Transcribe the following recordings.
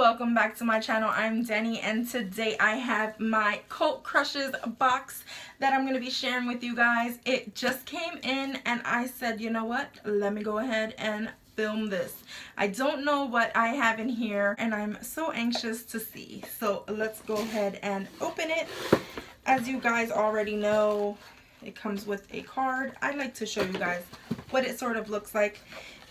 welcome back to my channel. I'm Denny, and today I have my Cult Crushes box that I'm going to be sharing with you guys. It just came in and I said, you know what, let me go ahead and film this. I don't know what I have in here and I'm so anxious to see. So let's go ahead and open it. As you guys already know, it comes with a card. I'd like to show you guys what it sort of looks like.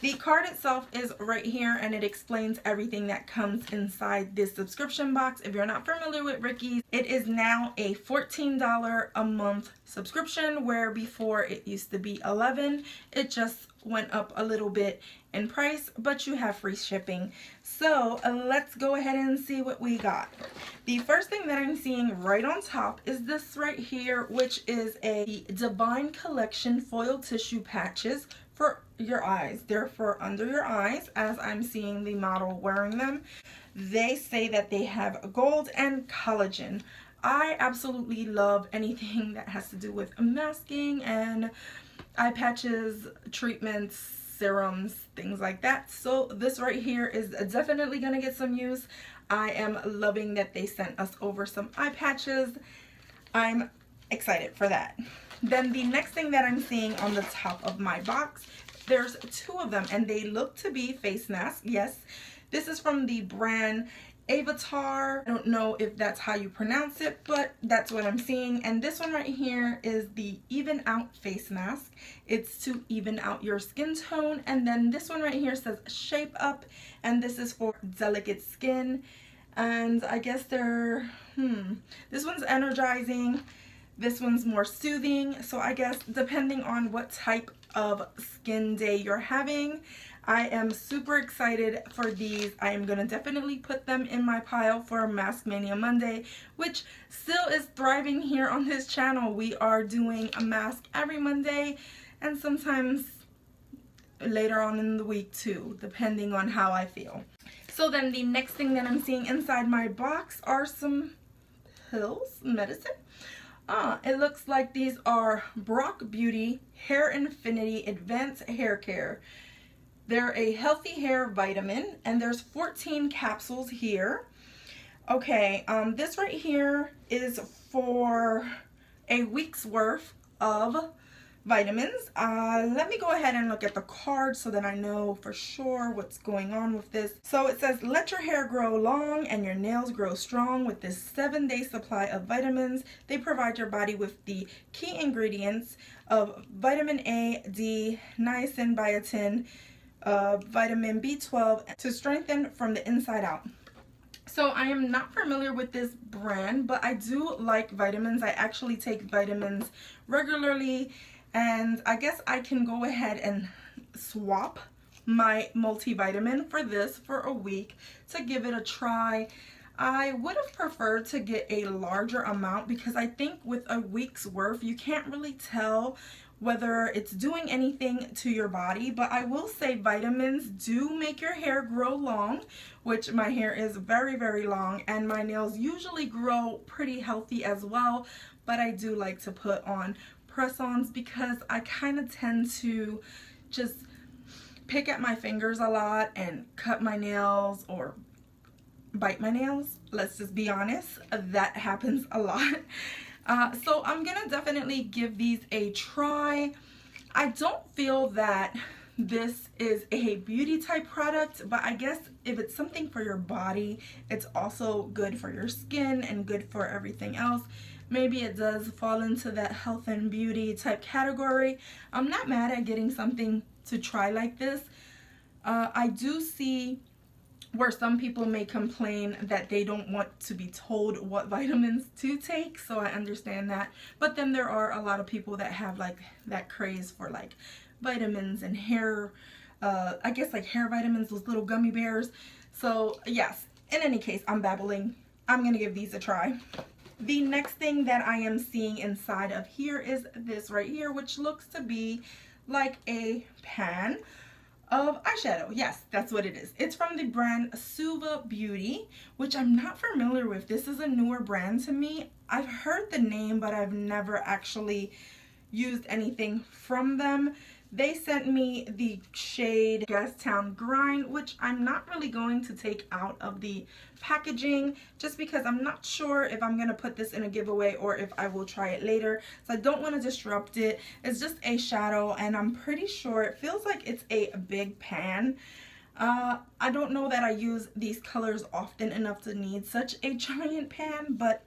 The card itself is right here and it explains everything that comes inside this subscription box. If you're not familiar with Ricky's, it is now a $14 a month subscription, where before it used to be $11. It just went up a little bit in price, but you have free shipping. So let's go ahead and see what we got. The first thing that I'm seeing right on top is this right here, which is a Divine Collection foil tissue patches for your eyes. They're for under your eyes, as I'm seeing the model wearing them. They say that they have gold and collagen. I absolutely love anything that has to do with masking and eye patches, treatments, serums, things like that. So this right here is definitely gonna get some use. I am loving that they sent us over some eye patches. I'm excited for that. Then the next thing that I'm seeing on the top of my box, there's two of them and they look to be face masks. Yes, this is from the brand Avatar. I don't know if that's how you pronounce it, but that's what I'm seeing. And this one right here is the Even Out face mask. It's to even out your skin tone. And then this one right here says Shape Up, and this is for delicate skin. And I guess they're this one's energizing, this one's more soothing. So I guess depending on what type of skin day you're having, I am super excited for these. I am going to definitely put them in my pile for Mask Mania Monday, which still is thriving here on this channel. We are doing a mask every Monday and sometimes later on in the week too, depending on how I feel. So then the next thing that I'm seeing inside my box are some pills, medicine. It looks like these are Brock Beauty Hair Infinity Advanced Hair Care. They're a healthy hair vitamin, and there's 14 capsules here. Okay, this right here is for a week's worth of vitamins. Let me go ahead and look at the card so that I know for sure what's going on with this. So it says, let your hair grow long and your nails grow strong with this 7-day supply of vitamins. They provide your body with the key ingredients of vitamin A, D, niacin, biotin, vitamin B12 to strengthen from the inside out. So I am not familiar with this brand, but I do like vitamins. I actually take vitamins regularly, and I guess I can go ahead and swap my multivitamin for this for a week to give it a try. I would have preferred to get a larger amount because I think with a week's worth you can't really tell whether it's doing anything to your body. But I will say vitamins do make your hair grow long, which my hair is very, very long, and my nails usually grow pretty healthy as well. But I do like to put on press-ons because I kind of tend to just pick at my fingers a lot and cut my nails or bite my nails. Let's just be honest, that happens a lot. So I'm gonna definitely give these a try. I don't feel that this is a beauty type product, but I guess if it's something for your body, it's also good for your skin and good for everything else. Maybe it does fall into that health and beauty type category. I'm not mad at getting something to try like this. I do see where some people may complain that they don't want to be told what vitamins to take, so I understand that. But then there are a lot of people that have like that craze for like vitamins and hair, I guess like hair vitamins, those little gummy bears. So yes, in any case, I'm babbling. I'm gonna give these a try. The next thing that I am seeing inside of here is this right here, which looks to be like a pan of eyeshadow. Yes, that's what it is. It's from the brand Suva Beauty, which I'm not familiar with. This is a newer brand to me. I've heard the name, but I've never actually used anything from them. They sent me the shade Gastown Grind, which I'm not really going to take out of the packaging just because I'm not sure if I'm going to put this in a giveaway or if I will try it later. So I don't want to disrupt it. It's just a shadow, and I'm pretty sure it feels like it's a big pan. I don't know that I use these colors often enough to need such a giant pan, but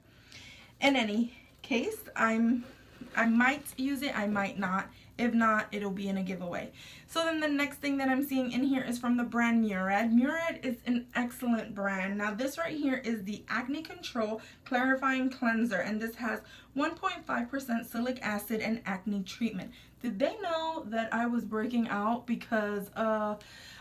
in any case, I might use it, I might not. If not, it'll be in a giveaway. So then the next thing that I'm seeing in here is from the brand Murad. Murad is an excellent brand. Now this right here is the Acne Control Clarifying Cleanser, and this has 1.5% salicylic acid and acne treatment. Did they know that I was breaking out? Because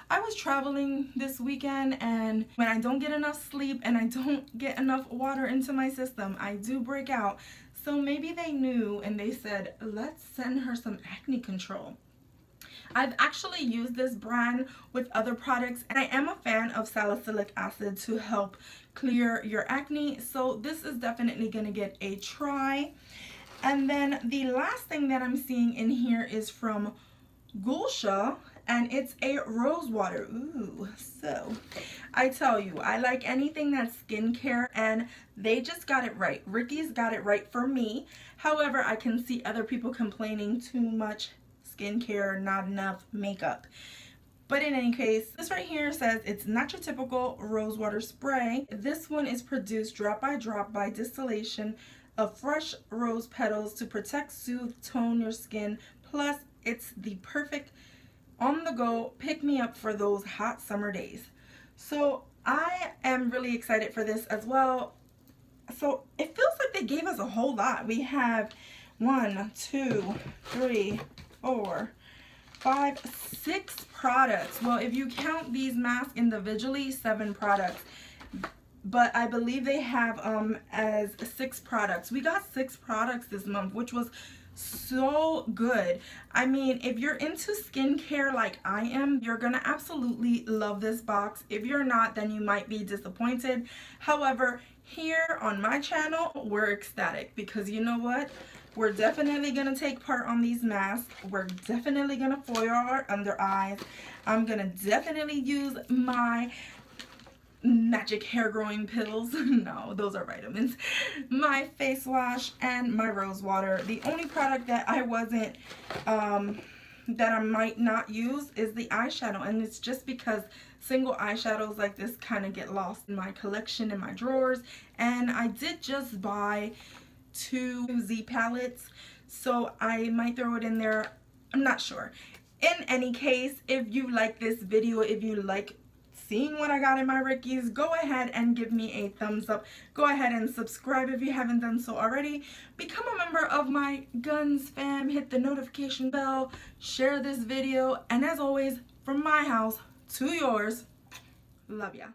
I was traveling this weekend, and when I don't get enough sleep and I don't get enough water into my system, I do break out. So maybe they knew and they said, let's send her some acne control. I've actually used this brand with other products, and I am a fan of salicylic acid to help clear your acne. So this is definitely going to get a try. And then the last thing that I'm seeing in here is from Gulsha, and it's a rose water. Ooh, so I tell you, I like anything that's skincare, and they just got it right. Ricky's got it right for me. However, I can see other people complaining too much skincare, not enough makeup. But in any case, this right here says it's not your typical rose water spray. This one is produced drop by distillation of fresh rose petals to protect, soothe, tone your skin. Plus, it's the perfect on-the-go pick-me-up for those hot summer days. So I am really excited for this as well. So it feels like they gave us a whole lot. We have 1, 2, 3, 4, 5, 6 products. Well, if you count these masks individually, 7 products. But I believe they have as 6 products. We got 6 products this month, which was so good. I mean, if you're into skincare like I am, you're gonna absolutely love this box. If you're not, then you might be disappointed. However, here on my channel, we're ecstatic because you know what? We're definitely gonna take part on these masks. We're definitely gonna foil our under eyes. I'm gonna definitely use my magic hair growing pills. No, those are vitamins. My face wash and my rose water. The only product that I wasn't that I might not use is the eyeshadow, and it's just because single eyeshadows like this kind of get lost in my collection in my drawers, and I did just buy 2 Z palettes, so I might throw it in there. I'm not sure. In any case, if you like this video, if you like seeing what I got in my Rickies, go ahead and give me a thumbs up. Go ahead and subscribe if you haven't done so already. Become a member of my Guns fam. Hit the notification bell. Share this video. And as always, from my house to yours, love ya.